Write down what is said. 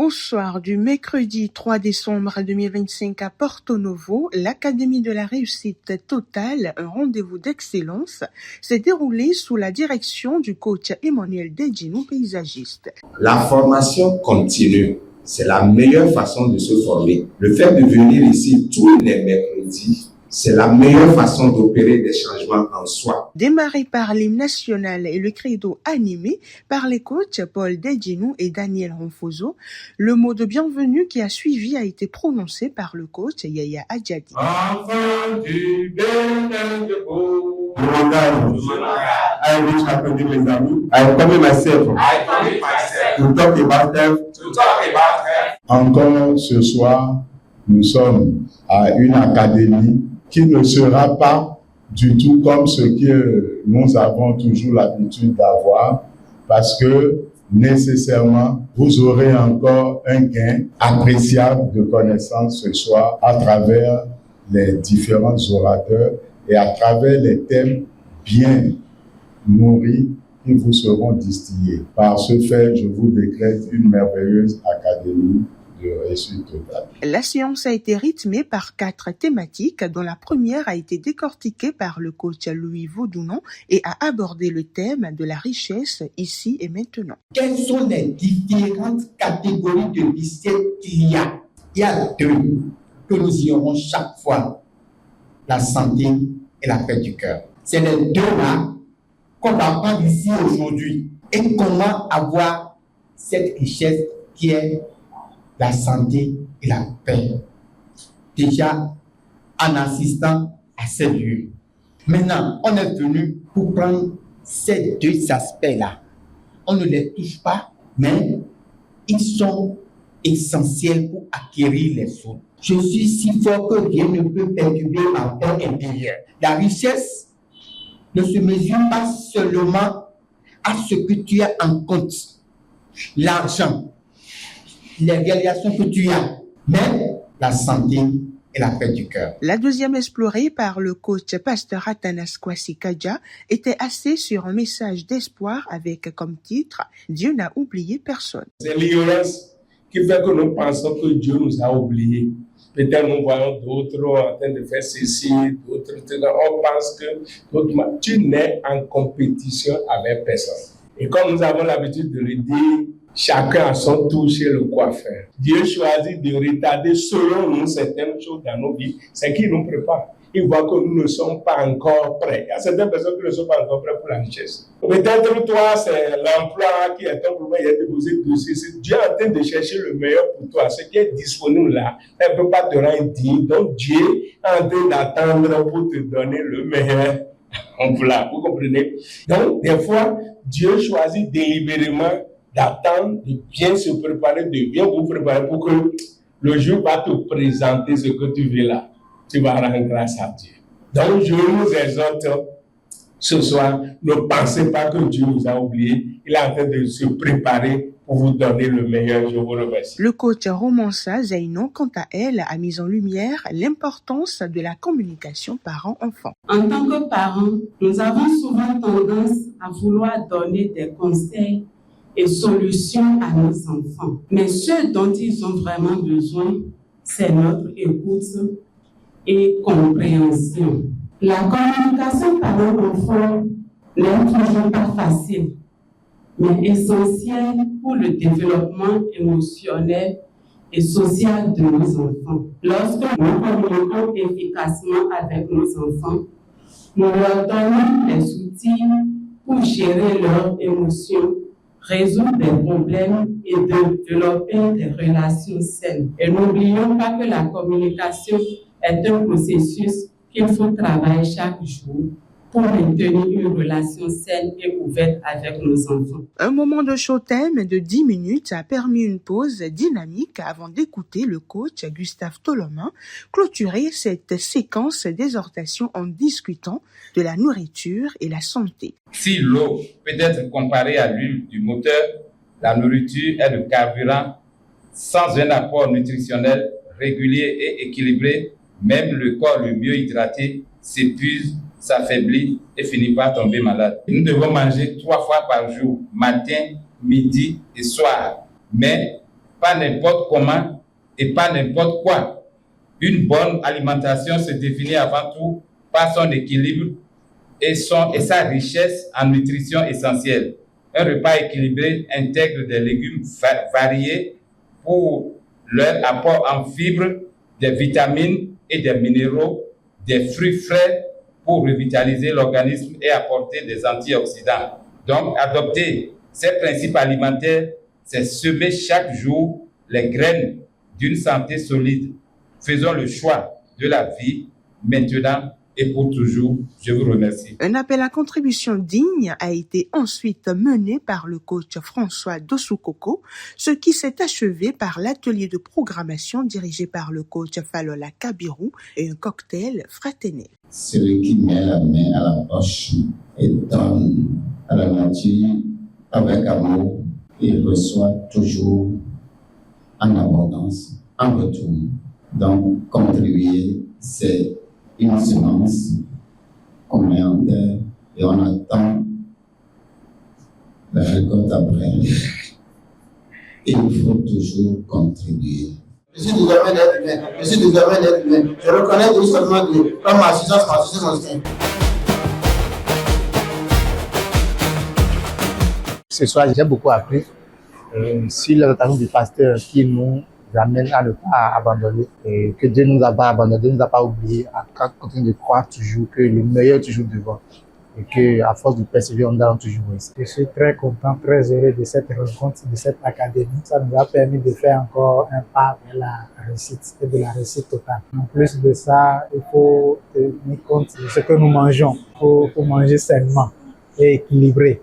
Au soir du mercredi 3 décembre 2025 à Porto Novo, l'Académie de la réussite totale, un rendez-vous d'excellence, s'est déroulé sous la direction du coach Emmanuel Dedjinou, paysagiste. La formation continue, c'est la meilleure façon de se former. Le fait de venir ici tous les mercredis, c'est la meilleure façon d'opérer des changements en soi. Démarré par l'hymne national et le credo animé par les coachs Paul Dedjinou et Daniel Ronfozo, le mot de bienvenue qui a suivi a été prononcé par le coach Yaya Adjadi. Enfant du Bénin-de-Beau, I wish happy mes amis. I come myself to talk about them. Encore ce soir, nous sommes à une académie qui ne sera pas du tout comme ce que nous avons toujours l'habitude d'avoir, parce que nécessairement, vous aurez encore un gain appréciable de connaissances ce soir à travers les différents orateurs et à travers les thèmes bien nourris qui vous seront distillés. Par ce fait, je vous décrète une merveilleuse académie de réussite totale. La séance a été rythmée par 4 thématiques, dont la première a été décortiquée par le coach Louis Vaudounon et a abordé le thème de la richesse ici et maintenant. Quelles sont les différentes catégories de richesse qu'il y a? Il y a 2 que nous y aurons chaque fois, la santé et la paix du cœur. C'est les 2 là qu'on va prendre ici aujourd'hui. Et comment avoir cette richesse qui est la santé et la paix. Déjà, en assistant à ces lieux. Maintenant, on est venu pour prendre ces 2 aspects-là. On ne les touche pas, mais ils sont essentiels pour acquérir les autres. Je suis si fort que rien ne peut perturber ma paix intérieure. La richesse ne se mesure pas seulement à ce que tu as en compte. L'argent, les réalisations que tu as, mais la santé et la paix du cœur. La deuxième explorée par le coach pasteur Atanas Kwasi Kadja était axée sur un message d'espoir avec comme titre « Dieu n'a oublié personne ». C'est l'ignorance qui fait que nous pensons que Dieu nous a oubliés. Peut-être nous voyons d'autres en train de faire ceci, d'autres. On pense que tu n'es en compétition avec personne. Et comme nous avons l'habitude de le dire, chacun a son tour chez le coiffeur. Dieu choisit de retarder selon nous certaines choses dans nos vies. C'est qu'il nous prépare. Il voit que nous ne sommes pas encore prêts. Il y a certaines personnes qui ne sont pas encore prêtes pour la richesse. Peut-être toi, c'est l'emploi qui est ton problème. Il y a déposé le dossier. Dieu est en train de chercher le meilleur pour toi. Ce qui est disponible là, elle ne peut pas te rendre digne. Donc Dieu est en train d'attendre pour te donner le meilleur emploi. Vous comprenez? Donc des fois, Dieu choisit délibérément d'attendre, de bien se préparer, de bien vous préparer pour que le jour va te présenter ce que tu veux là. Tu vas rendre grâce à Dieu. Donc, je vous exhorte ce soir, ne pensez pas que Dieu vous a oublié. Il est en train de se préparer pour vous donner le meilleur. Je vous remercie. Le coach Romansa Zaino, quant à elle, a mis en lumière l'importance de la communication parent-enfant. En tant que parents, nous avons souvent tendance à vouloir donner des conseils et solutions à nos enfants. Mais ce dont ils ont vraiment besoin, c'est notre écoute et compréhension. La communication parent-enfant n'est toujours pas facile, mais essentielle pour le développement émotionnel et social de nos enfants. Lorsque nous communiquons efficacement avec nos enfants, nous leur donnons des outils pour gérer leurs émotions, résoudre des problèmes et développer des relations saines. Et n'oublions pas que la communication est un processus qu'il faut travailler chaque jour pour maintenir une relation saine et ouverte avec nos enfants. Un moment de show-time de 10 minutes a permis une pause dynamique avant d'écouter le coach Gustave Tolomin clôturer cette séquence d'exhortation en discutant de la nourriture et la santé. Si l'eau peut être comparée à l'huile du moteur, la nourriture est le carburant. Sans un apport nutritionnel régulier et équilibré, même le corps le mieux hydraté s'épuise, s'affaiblit et finit par tomber malade. Nous devons manger 3 fois par jour, matin, midi et soir. Mais pas n'importe comment et pas n'importe quoi. Une bonne alimentation se définit avant tout par son équilibre et sa richesse en nutrition essentielle. Un repas équilibré intègre des légumes variés pour leur apport en fibres, des vitamines et des minéraux, des fruits frais pour revitaliser l'organisme et apporter des antioxydants. Donc, adopter ces principes alimentaires, c'est semer chaque jour les graines d'une santé solide. Faisons le choix de la vie maintenant et pour toujours. Je vous remercie. Un appel à contribution digne a été ensuite mené par le coach François Dossoukoko, ce qui s'est achevé par l'atelier de programmation dirigé par le coach Falola Kabirou et un cocktail fraternel. Celui qui met la main à la poche et donne à la nature avec amour, il reçoit toujours en abondance, en retour. Donc, contribuer, c'est une semence qu'on met en terre et on attend la récolte après. Et il faut toujours contribuer. Je suis désormais d'être humain. Je reconnais tout seulement Dieu comme ma assistance, mon soutien. Ce soir, j'ai beaucoup appris sur l'exhortation du pasteur qui nous amène à ne pas abandonner et que Dieu nous a pas abandonné, Dieu nous a pas oublié, à continuer de croire toujours que le meilleur est toujours devant et que à force de persévérer, on a toujours réussi. Je suis très content, très heureux de cette rencontre, de cette académie. Ça nous a permis de faire encore un pas vers la réussite et de la réussite totale. En plus de ça, il faut tenir compte de ce que nous mangeons. Il faut manger sainement et équilibré.